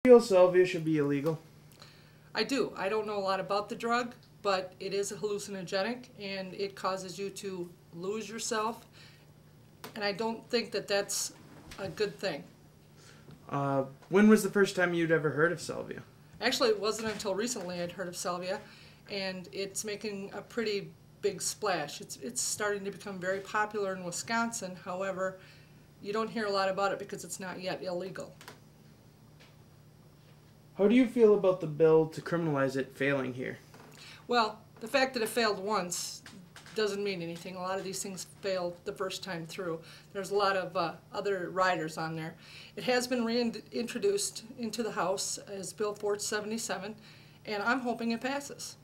Feel salvia should be illegal? I do. I don't know a lot about the drug, but it is a hallucinogenic and it causes you to lose yourself. And I don't think that that's a good thing. When was the first time you'd ever heard of salvia? Actually, it wasn't until recently I'd heard of Salvia, and it's making a pretty big splash. It's starting to become very popular in Wisconsin. However, you don't hear a lot about it because it's not yet illegal. How do you feel about the bill to criminalize it failing here? Well, the fact that it failed once doesn't mean anything. A lot of these things failed the first time through. There's a lot of other riders on there. It has been reintroduced into the House as Bill 477, and I'm hoping it passes.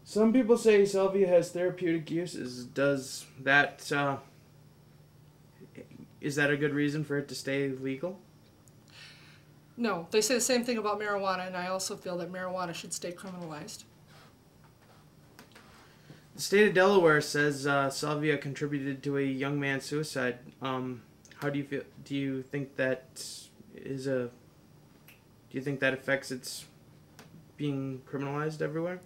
Some people say salvia has therapeutic uses. Is that a good reason for it to stay legal? No, they say the same thing about marijuana, and I also feel that marijuana should stay criminalized. The state of Delaware says salvia contributed to a young man's suicide. How do you feel? Do you think that affects its being criminalized everywhere?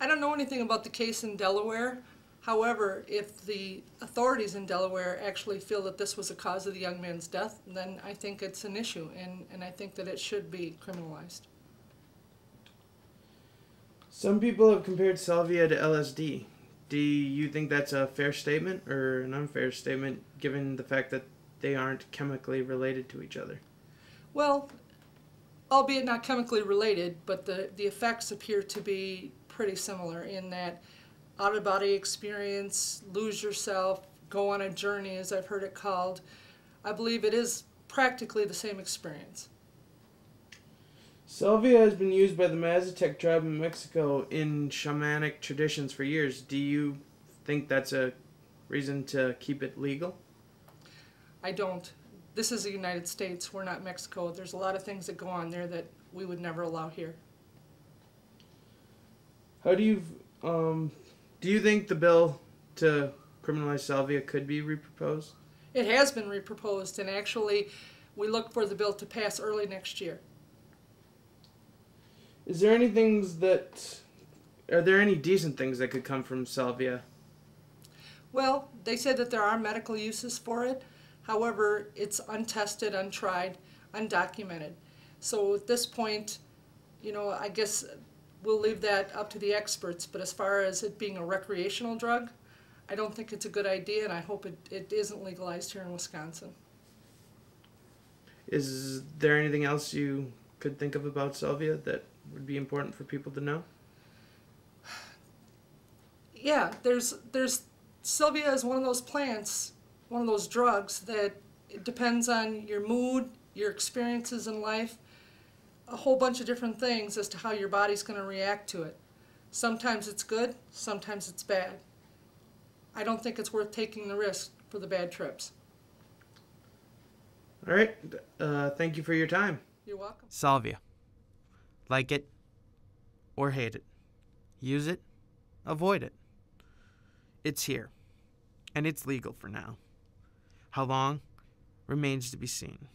I don't know anything about the case in Delaware. However, if the authorities in Delaware actually feel that this was a cause of the young man's death, then I think it's an issue, and I think that it should be criminalized. Some people have compared salvia to LSD. Do you think that's a fair statement or an unfair statement given the fact that they aren't chemically related to each other? Well, albeit not chemically related, but the effects appear to be pretty similar in that out-of-body experience, lose yourself, go on a journey, as I've heard it called. I believe it is practically the same experience. Salvia has been used by the Mazatec tribe in Mexico in shamanic traditions for years. Do you think that's a reason to keep it legal? I don't. This is the United States. We're not Mexico. There's a lot of things that go on there that we would never allow here. How do you think the bill to criminalize salvia could be reproposed? It has been reproposed, and actually we look for the bill to pass early next year. Are there any decent things that could come from salvia? Well, they said that there are medical uses for it. However, it's untested, untried, undocumented. So at this point, I guess we'll leave that up to the experts. But as far as it being a recreational drug, I don't think it's a good idea, and I hope it isn't legalized here in Wisconsin. Is there anything else you could think of about salvia that would be important for people to know? Yeah, there's salvia is one of those plants, one of those drugs that it depends on your mood, your experiences in life, a whole bunch of different things as to how your body's going to react to it. Sometimes it's good, sometimes it's bad. I don't think it's worth taking the risk for the bad trips. All right. Thank you for your time. You're welcome. Salvia. Like it or hate it. Use it, avoid it. It's here, and it's legal for now. How long remains to be seen.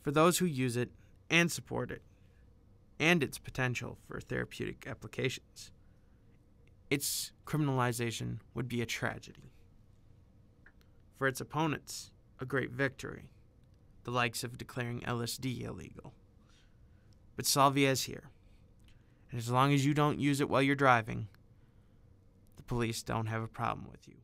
For those who use it and support it, and its potential for therapeutic applications, its criminalization would be a tragedy. For its opponents, a great victory, the likes of declaring LSD illegal. But salvia is here, and as long as you don't use it while you're driving, the police don't have a problem with you.